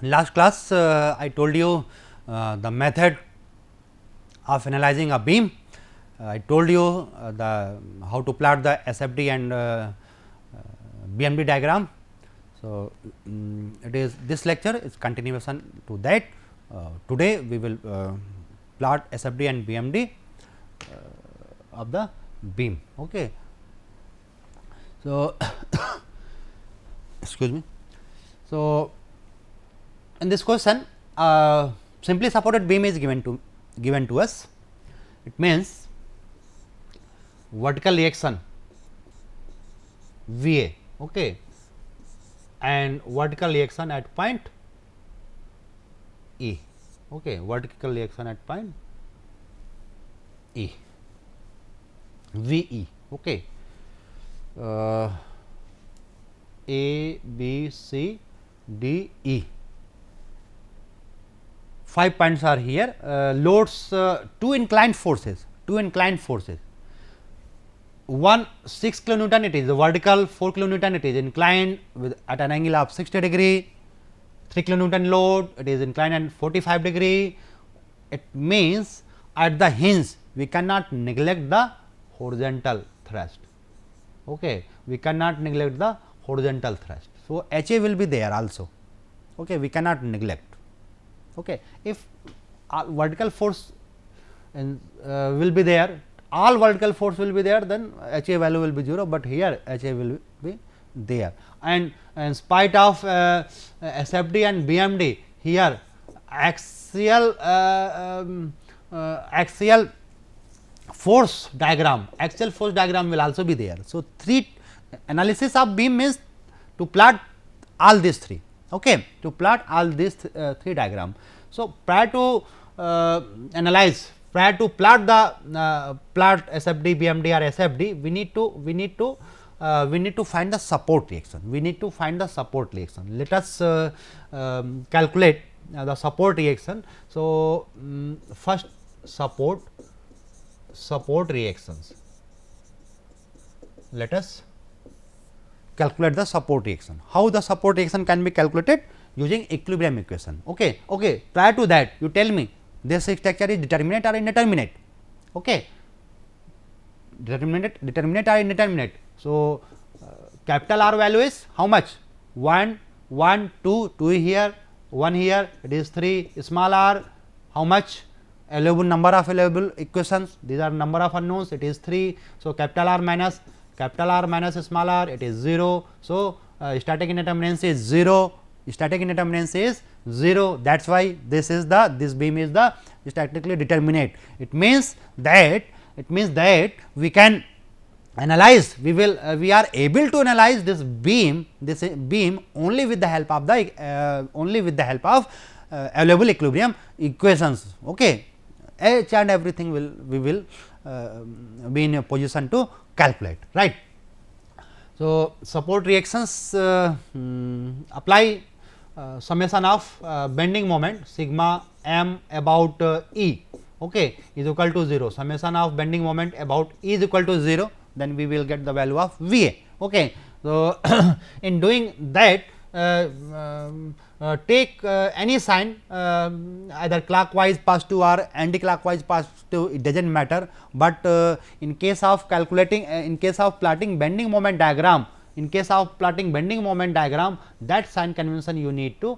last class I told you the method of analyzing a beam. I told you the how to plot the SFD and BMD diagram. So, it is this lecture is continuation to that. Today we will plot SFD and BMD of the beam. Okay. So, excuse me. So, in this question simply supported beam is given to us. It means vertical reaction VA, okay, and vertical reaction at point E, okay, vertical reaction at point E, VE, okay. A, B, C, D, E. 5 points are here. Loads two inclined forces. One 6 kilonewton it is the vertical, 4 kilonewton it is inclined with at an angle of 60 degree, 3 kilonewton load it is inclined at 45 degree. It means at the hinge we cannot neglect the horizontal thrust. Okay. We cannot neglect the horizontal thrust. So, HA will be there also, okay. We cannot neglect. Okay. If vertical force will be there, all vertical force will be there, then HA value will be 0, but here HA will be there. And in spite of SFD and BMD, here axial force diagram will also be there. So, analysis of beam means to plot all these 3, okay, to plot all these 3 diagram. So, prior to plot the plot SFD, BMD or SFD, we need to find the support reaction. Let us calculate the support reaction. So, first support reactions. Let us calculate the support reaction. How the support reaction can be calculated? Using equilibrium equation. Okay. Okay. Prior to that, you tell me this structure is determinate or indeterminate. Okay. Determinate or indeterminate. So, capital R value is how much? 1, 2 here, 1 here, it is 3. Small r, how much? Number of available equations. These are number of unknowns. It is 3. So, capital R minus small r, it is 0. So, static indeterminacy is 0. Static indeterminacy is 0. That is why this beam is the statically determinate. It means that we can analyze, we are able to analyze this beam only with the help of available equilibrium equations. Okay. Each and everything we will be in a position to calculate, right. So, support reactions apply summation of bending moment sigma m about E, okay, is equal to 0, summation of bending moment about E is equal to 0, then we will get the value of VA. Okay. So, in doing that, take any sign either clockwise positive or anti-clockwise positive, it does not matter, but in case of calculating in case of plotting bending moment diagram, that sign convention you need to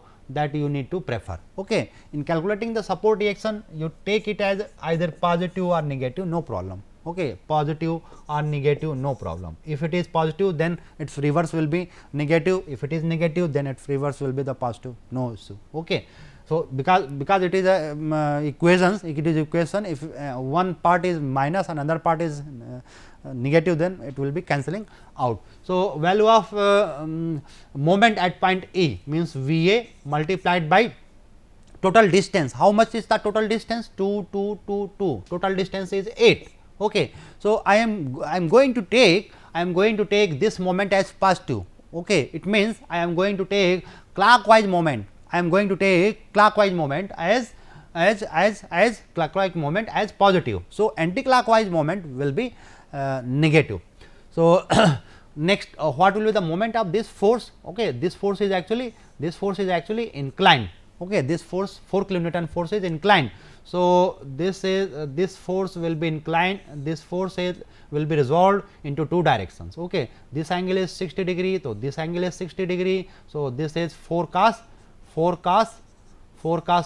prefer. Okay. In calculating the support reaction, you take it as either positive or negative, no problem. Okay, positive or negative, no problem. If it is positive, then its reverse will be negative. If it is negative, then its reverse will be the positive, no issue. Okay. So, because it is a equation, if one part is minus and another part is negative, then it will be cancelling out. So, value of moment at point E means VA multiplied by total distance. How much is the total distance? 2, 2, 2, 2. Total distance is 8. Okay. So, I am going to take this moment as positive. Okay. It means I am going to take clockwise moment. As clockwise moment as positive. So, anti-clockwise moment will be negative. So, next what will be the moment of this force? Okay. This force is actually this force is actually inclined. Okay, this force 4 kilonewton force is inclined. So, this is this force will be inclined, this force is will be resolved into two directions. Okay. This angle is 60 degree, so this angle is 60 degree. So, this is 4 cos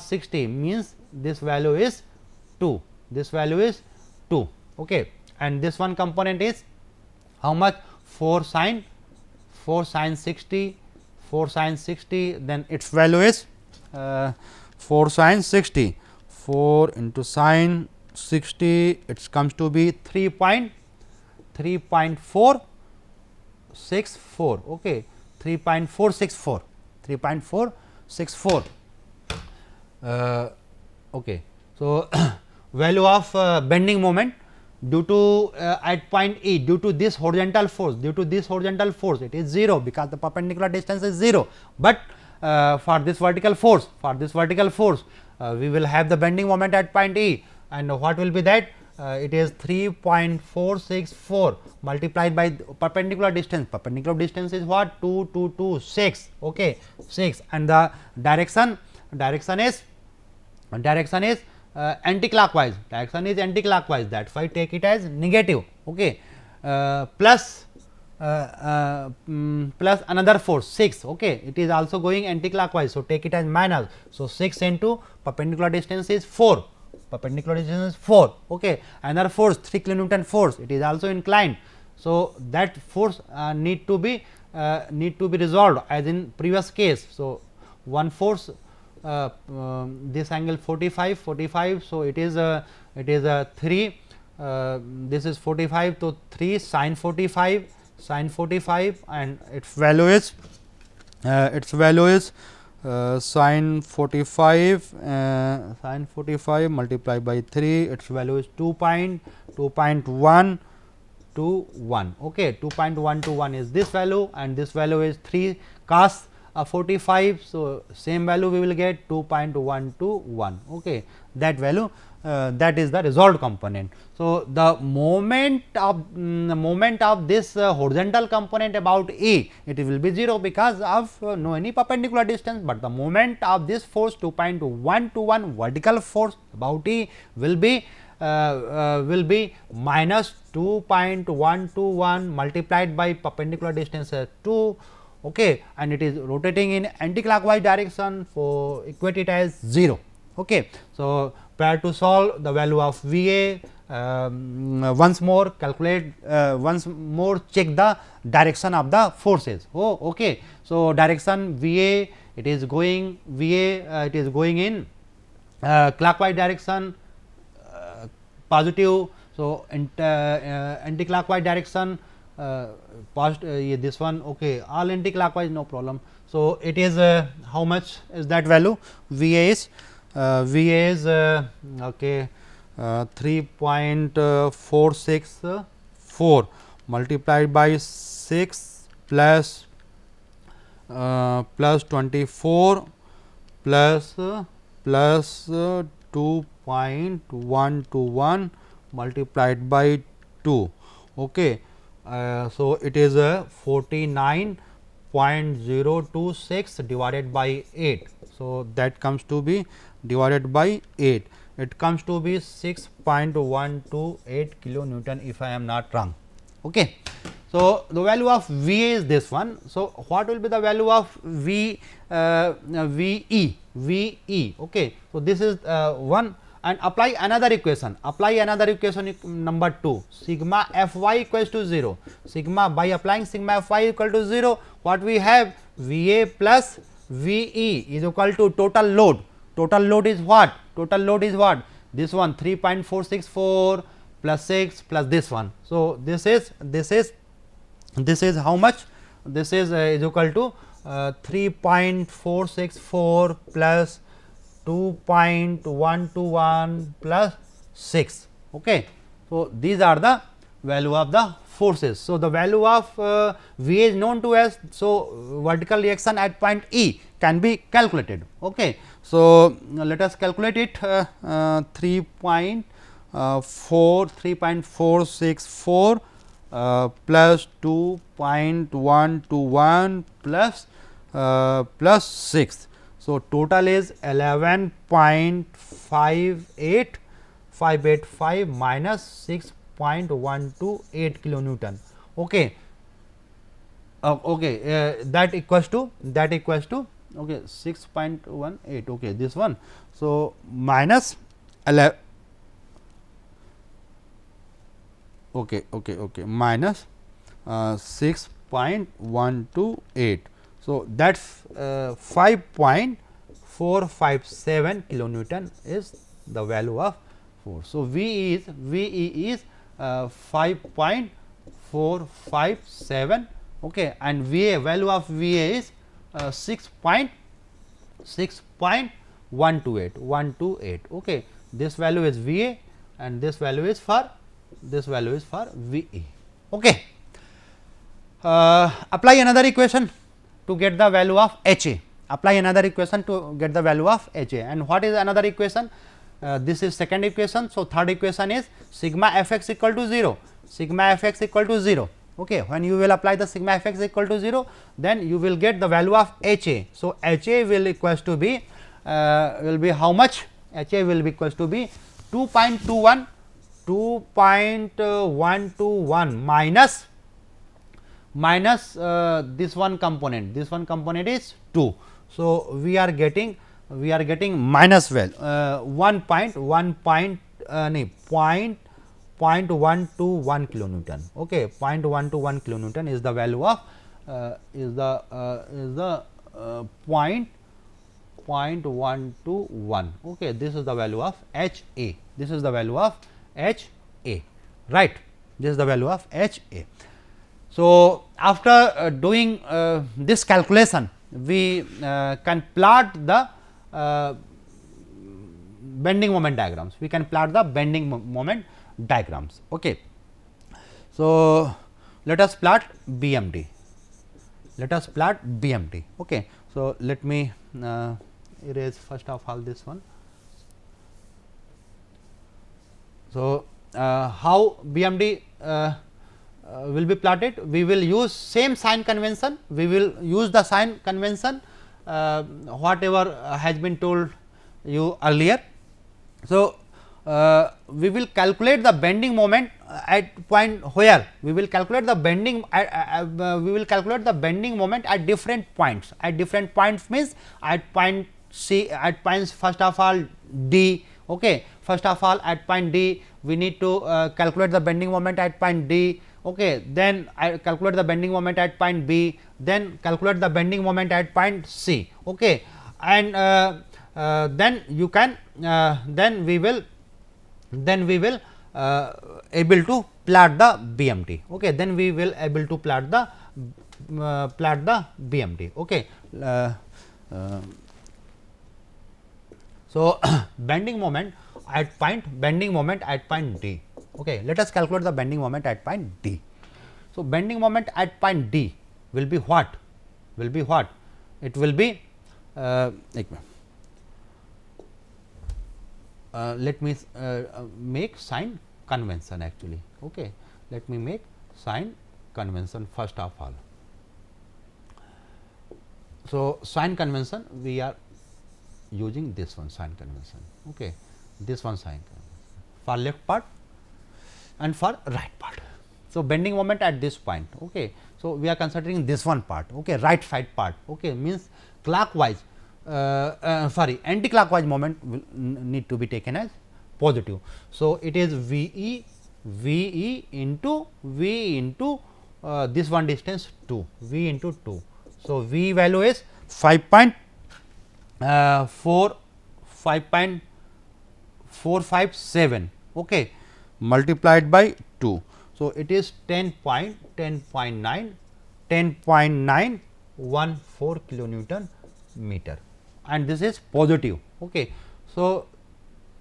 60 means this value is 2, this value is 2. Okay. And this one component is how much? 4 sin 60, 4 sin 60, then its value is 4 sin 60, 4 into sin 60, it comes to be 3.464. Okay, 3.464, 3.464. Okay. So, value of bending moment due to at point E, due to this horizontal force, it is 0 because the perpendicular distance is 0, but for this vertical force, we will have the bending moment at point E, and what will be that? It is 3.464 multiplied by perpendicular distance. Perpendicular distance is what? 2, 2, 2, 6. Okay, 6, and the direction is anti-clockwise. Direction is anti-clockwise. That's why take it as negative. Okay, plus another force 6. Okay, it is also going anti-clockwise. So, take it as minus. So, 6 into perpendicular distance is 4. Perpendicular distance is 4. Okay, another force 3 kilonewton force. It is also inclined. So, that force need to be resolved as in previous case. So, one force this angle 45. So, it is 3. This is 45. So, 3 sin 45, and its value is sin 45 multiplied by 3, its value is 2.121. Okay, 2.121 is this value, and this value is 3 cos 45. So, same value we will get 2.121. Okay, that value that is the resolved component. So, the moment of this horizontal component about A, it will be 0 because of no any perpendicular distance, but the moment of this force 2.121 vertical force about E will be minus 2.121 multiplied by perpendicular distance 2. Okay, and it is rotating in anti-clockwise direction, so equate it as 0. Okay. So, prior to solve the value of V A, once more calculate, once more check the direction of the forces. Oh, okay. So, direction V A, it is going in clockwise direction, positive. So, anti-clockwise direction, this one. Okay, all anti-clockwise, no problem. So, it is how much is that value? V A is okay, 3.464 multiplied by 6 plus 24 plus 2.121 multiplied by 2. Okay. So, it is 49.026 divided by 8. So, that comes to be divided by 8, it comes to be 6.128 kilonewton if I am not wrong. Okay. So, the value of V A is this one. So, what will be the value of V E? Okay. So, this is one, and apply another equation, number 2, sigma f y equals to 0, by applying sigma f y equal to 0, what we have? V A plus V E is equal to total load. Total load is what? This one 3.464 plus 6 plus this one. So, this is how much? This is equal to 3.464 plus 2.121 plus 6. Okay. So, these are the value of the forces. So, the value of V is known to us. So, vertical reaction at point E can be calculated. Okay. So, let us calculate it. 3.464 plus 2.121 plus plus 6. So, total is 11.58585 minus 6.128 kilonewton. Okay. That equals to okay 6.18. Okay, this one. So, minus 11. Minus 6.128. So, that is 5.457 kilonewton is the value of force. So, VE is 5.457, okay, and VA value of VA is 6.128. Okay, this value is VA and this value is for VE. Okay. Apply another equation to get the value of HA. Apply another equation to get the value of HA. And what is another equation? This is second equation. So, third equation is sigma Fx equal to 0. Sigma Fx equal to 0. Okay. When you will apply the sigma Fx equal to 0, then you will get the value of HA. So, HA will equals to be how much? HA will be equals to be 2.121 minus this one component. This one component is 2. So, we are getting minus value 0.121 kilonewton. Okay, 0.121 kilonewton is the value of 0.121. Okay, this is the value of HA. This is the value of HA, right? This is the value of HA. So, after doing this calculation, we can plot the bending moment diagrams. We can plot the bending moment diagrams. Okay. So, let us plot BMD. Let us plot BMD. Okay. So, let me erase first of all this one. So, how BMD will be plotted? We will use same sign convention. We will use the sign convention whatever has been told you earlier. So, we will calculate the bending moment at point where we will calculate the bending moment at different points. At different points means at point C, at points first of all D. Okay. First of all at point D we need to calculate the bending moment at point D. Okay. Then I calculate the bending moment at point B, then calculate the bending moment at point C. Okay. And then you can then we will able to plot the BMD. Okay. Then we will able to plot the BMD. Okay. So, bending moment at point D. Okay. Let us calculate the bending moment at point D. So, bending moment at point D will be what? It will be let me make sign convention actually. Okay. Let me make sign convention first of all. So, sign convention we are using this one sign convention. Okay. This one sign convention for left part and for right part. So, bending moment at this point. Okay. So, we are considering this one part. Okay. Right side part. Okay. Means clockwise anti-clockwise moment will need to be taken as positive. So, it is VE into this one distance 2, V into 2. So, V value is 5.457, okay, multiplied by 2. So, it is 10.914 kilonewton meter, and this is positive. Okay. So,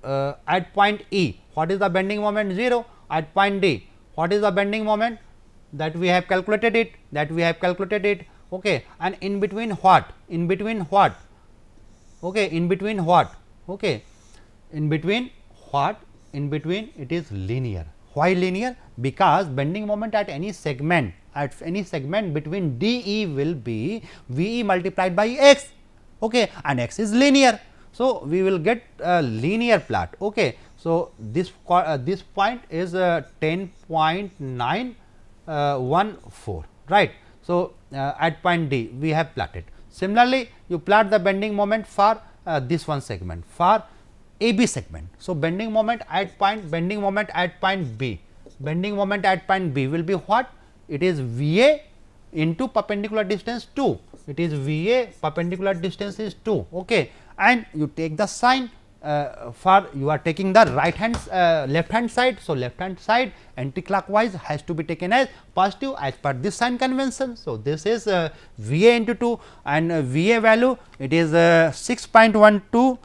at point E, what is the bending moment? 0. At point D, what is the bending moment? That we have calculated it. Okay. And in between what? Okay. In between what? Okay. In between it is linear. Why linear? Because bending moment at any segment between DE will be VE multiplied by x, okay, and x is linear. So, we will get a linear plot. Okay. So, this point is 10.914, right. So, at point D we have plotted. Similarly, you plot the bending moment for this one segment, for AB segment. So, bending moment at point B, bending moment at point B will be what? It is VA into perpendicular distance 2, it is VA, perpendicular distance is 2, okay, and you take the sign for you are taking the left hand side. So, left hand side anticlockwise has to be taken as positive as per this sign convention. So, this is VA into 2 and VA value it is 6.12,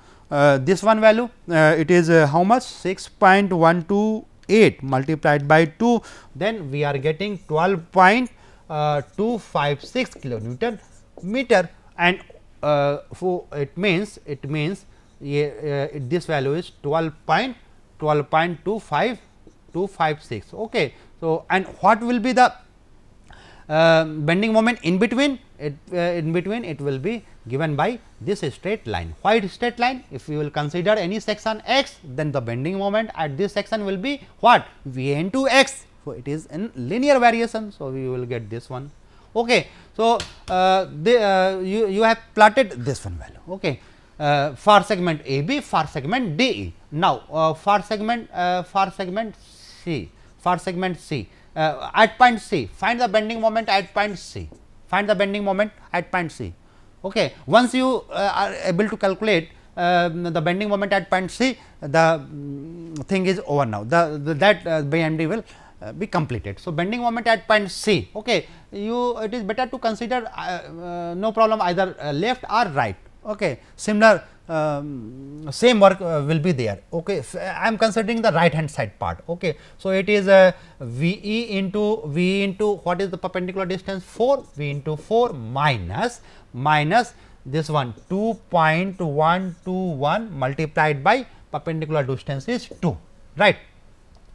this one value it is how much 6.128 multiplied by 2, then we are getting 12.256 kilonewton meter, and it means this value is 12.256. Okay. So, and what will be the bending moment in between? It will be given by this straight line. Why straight line? If we will consider any section x, then the bending moment at this section will be what? V into x. So, it is in linear variation. So, we will get this one. Okay. So, you have plotted this one value. Okay. For segment AB, for segment DE. Now, for segment C, at point C, find the bending moment at point C. Find the bending moment at point C. Okay. Once you are able to calculate the bending moment at point C, the thing is over now. That BMD will be completed. So, bending moment at point C. Okay. It is better to consider no problem either left or right. Okay. Similar same work will be there. Okay. So, I am considering the right hand side part. Okay. So, it is VE into what is the perpendicular distance 4, V into 4 minus this one 2.121 multiplied by perpendicular distance is 2, right.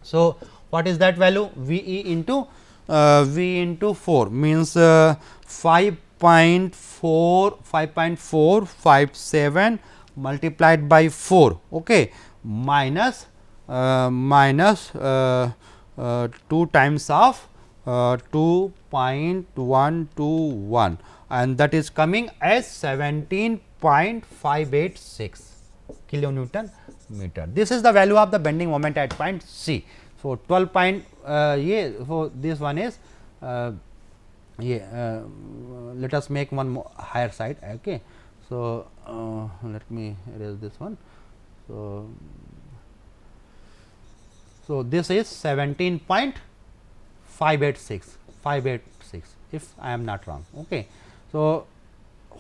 So, what is that value? VE into V into 4 means 5.457 multiplied by 4, okay, minus 2 times of 2.121, and that is coming as 17.586 kilonewton meter. This is the value of the bending moment at point C. So, 12 point so this one is let us make one more higher side. Okay. So, let me erase this one. So, this is 17.586 if I am not wrong. Okay. So,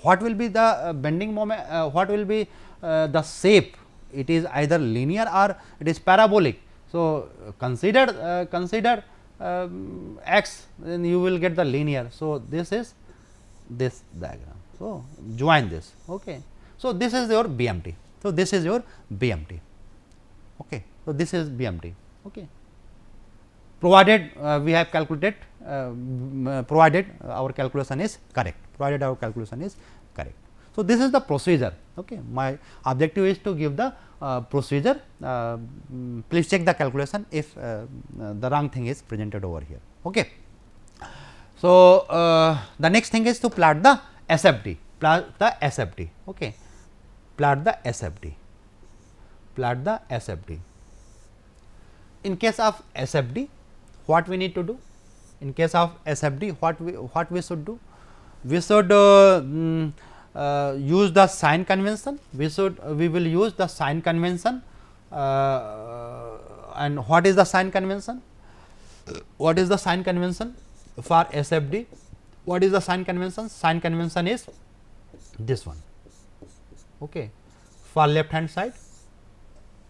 what will be the bending moment, what will be the shape? It is either linear or it is parabolic. So, consider x, then you will get the linear. So, this is this diagram. So, join this. Okay. So, this is your BMT. So, this is your BMT. Okay. So, this is BMT. Okay. Provided we have calculated, provided our calculation is correct. So, this is the procedure. Okay. My objective is to give the procedure. Please check the calculation if the wrong thing is presented over here. Okay. So, the next thing is to plot the SFD. Okay. Plot the SFD. In case of SFD, what we need to do? In case of SFD, what we should do? We should use the sign convention. We will use the sign convention. And what is the sign convention? What is the sign convention for SFD? What is the sign convention? Sign convention is this one. Okay. For left hand side,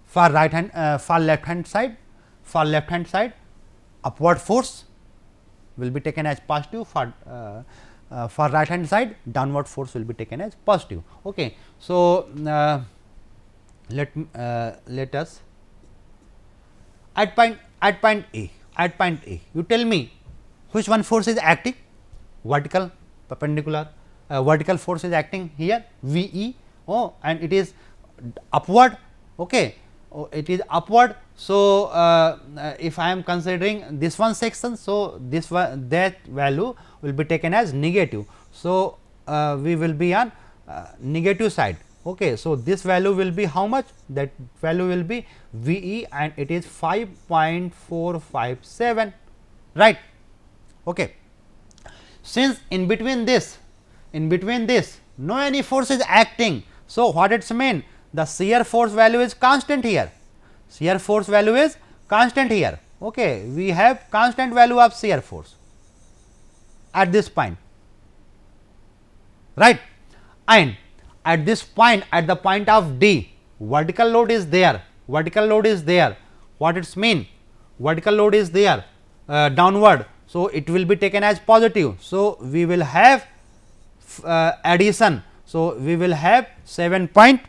for right hand, for left hand side, upward force will be taken as positive. For right hand side, downward force will be taken as positive. Okay. So, let us at point A, you tell me which one force is acting, vertical perpendicular, vertical force is acting here VE, and it is upward, okay. It is upward. So, if I am considering this one section, so this one, that value will be taken as negative. So, we will be on negative side, okay. So, this value will be how much? That value will be VE, and it is 5.457, right, okay. Since in between this no any force is acting. So, what it mean? The shear force value is constant here, shear force value is constant here, okay. We have constant value of shear force at this point, right, and at this point, at the point of D, vertical load is there, what it mean? Vertical load is there downward. So, it will be taken as positive. So, we will have addition. So, we will have 7 point,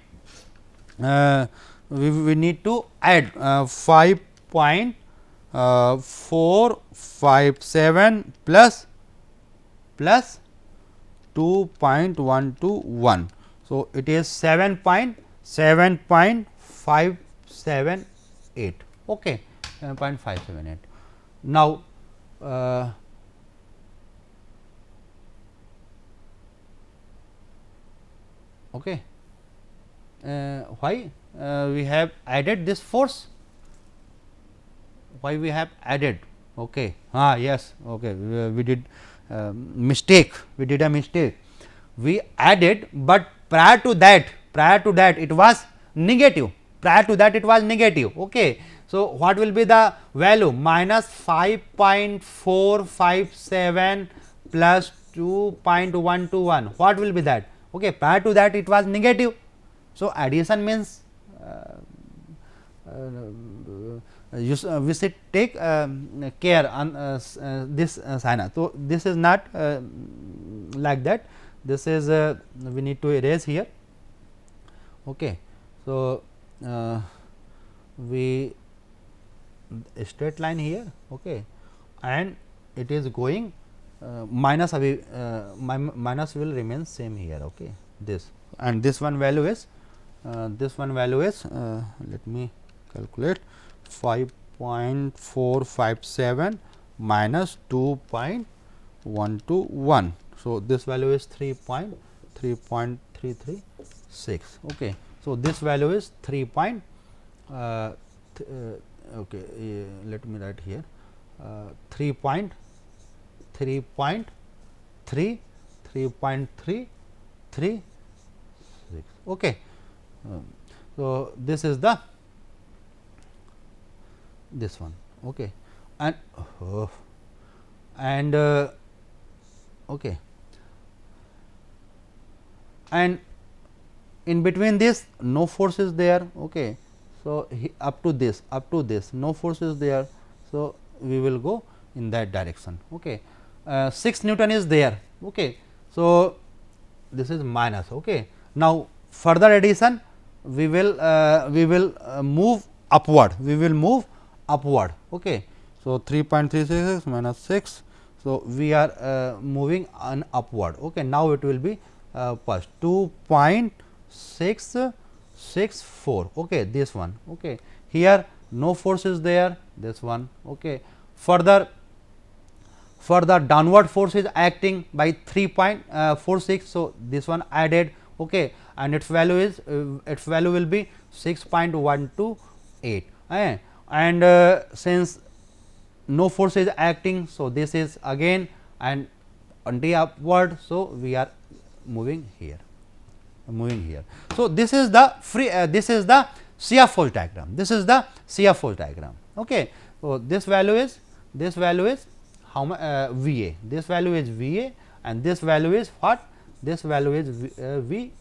we need to add 5.457 plus 2.121. So, it is 7.578, okay, 7.578. Now, okay, why we have added this force? Why we have added? Okay, yes, okay, we did mistake. We did a mistake. We added, but prior to that it was negative. Okay. So, what will be the value? Minus 5.457 plus 2.121. What will be that? Okay. Prior to that it was negative. So, addition means we should take care on this sign. So, this is not like that. This is we need to erase here. Okay. So, we straight line here, okay, and it is going minus minus will remain same here, okay. This and this one value is let me calculate 5.457 minus 2.121. So, this value is 3.336, okay. So, this value is 3. Okay, let me write here 3.336, okay. So, this is the this one, okay, and okay, and in between this no force is there, okay. So, up to this no force is there. So, we will go in that direction, okay. 6 Newton is there, okay. So, this is minus, okay. Now, further addition we will move upward, okay. So, 3.366 minus 6. So, we are moving on upward, okay. Now, it will be first 2.664, okay, this one, okay. Here no force is there, this one, okay. Further downward force is acting by 3.46. So, this one added, okay, and its value is will be 6.128, and since no force is acting. So, this is again and anti upward. So, we are moving here. So, this is the this is the shear force diagram. Okay. So, this value is how much VA. This value is VA, and this value is what? This value is VE.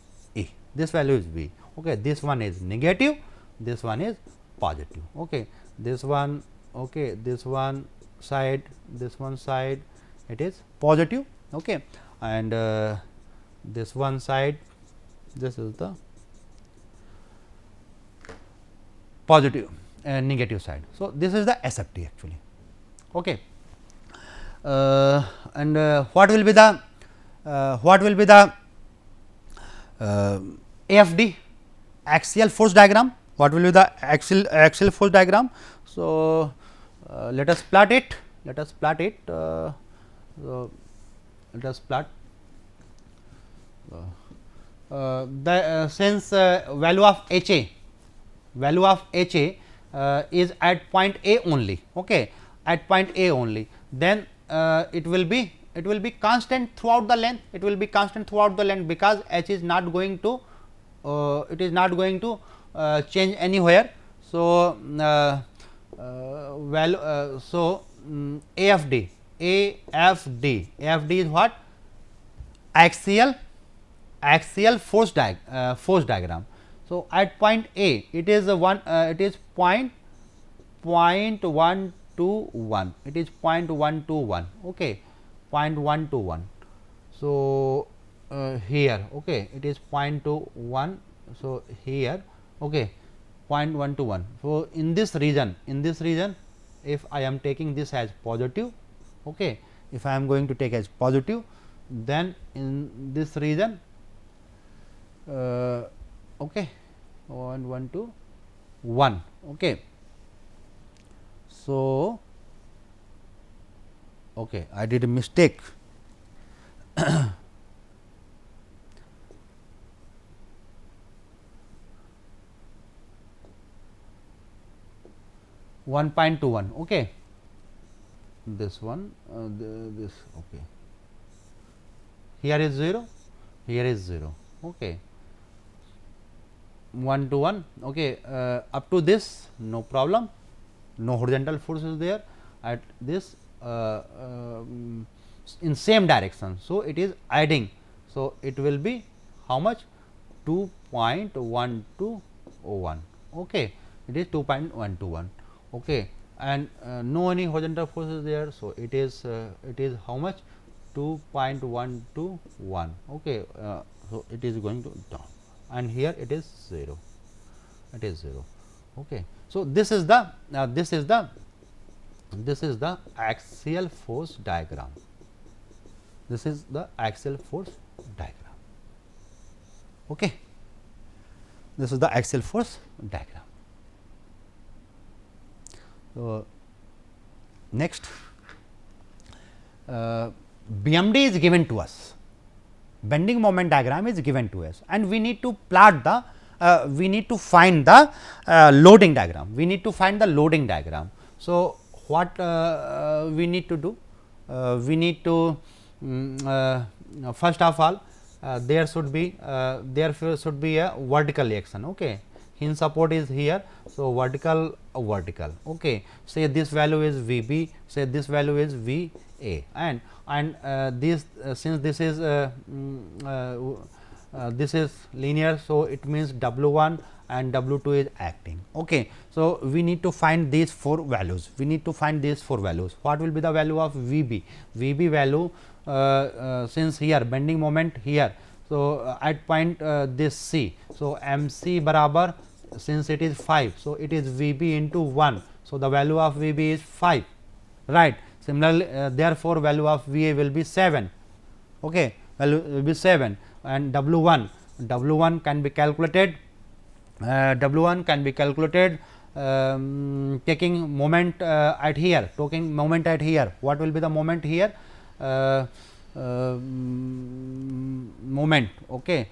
This value is V. Okay. This one is negative. This one is positive. Okay. This one, okay. This one side it is positive. Okay. And this one side, this is the positive, negative side. So, this is the SFT actually. Okay. And what will be the AFD, axial force diagram? What will be the axial force diagram? So, let us plot it. Let us plot it. So, let us plot the since value of HA is at point A only, okay, at point A only, then it will be constant throughout the length, it will be constant throughout the length, because H is not going to change anywhere. So, AFD is what? Axial force diagram. So, at point A it is it is point 121, it is 0.121, okay, 0.121. So, here, okay, it is 0.21. So, here, okay, 0.121. So, in this region, if I am taking this as positive, okay, if I am going to take as positive, then in this region, okay, 0.121, okay. So, okay, I did a mistake. 1.21, okay, this one, this, okay, here is 0, here is 0, okay, 1 to 1, okay, up to this no problem, no horizontal force is there at this in same direction. So, it is adding. So, it will be how much? 2.121, okay, it is 2.121, okay, and no any horizontal force is there. So, it is how much? 2.121, okay. So, it is going to down, and here it is 0, it is 0, okay. So, this is the axial force diagram, this is the axial force diagram, okay. This is the axial force diagram. So, next, BMD is given to us, bending moment diagram is given to us, and we need to plot the we need to find the loading diagram, we need to find the loading diagram. So, what we need to do? We need to first of all there should be a vertical action, okay. Hinge support is here. So, vertical, okay. Say this value is VB, say this value is VA, and this since this is linear. So, it means W1 and W2 is acting, okay. So, we need to find these 4 values, what will be the value of VB? VB value, since here bending moment here. So, at point this C. So, MC barabar, since it is 5. So, it is VB into 1. So, the value of VB is 5, right. Similarly, therefore, value of VA will be 7, okay, value will be 7, and W1 can be calculated, taking moment at here, what will be the moment here? Moment, okay.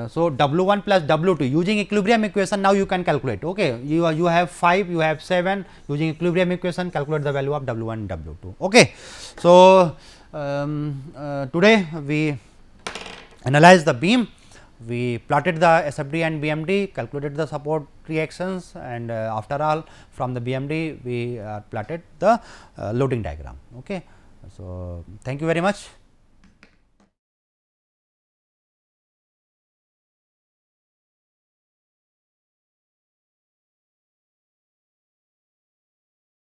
So, W1 plus W2 using equilibrium equation, now you can calculate, okay. You have 5, you have 7, using equilibrium equation calculate the value of W1 and W2, okay. So, today we analyzed the beam, we plotted the SFD and BMD, calculated the support reactions, and after all from the BMD we plotted the loading diagram, okay. So, thank you very much.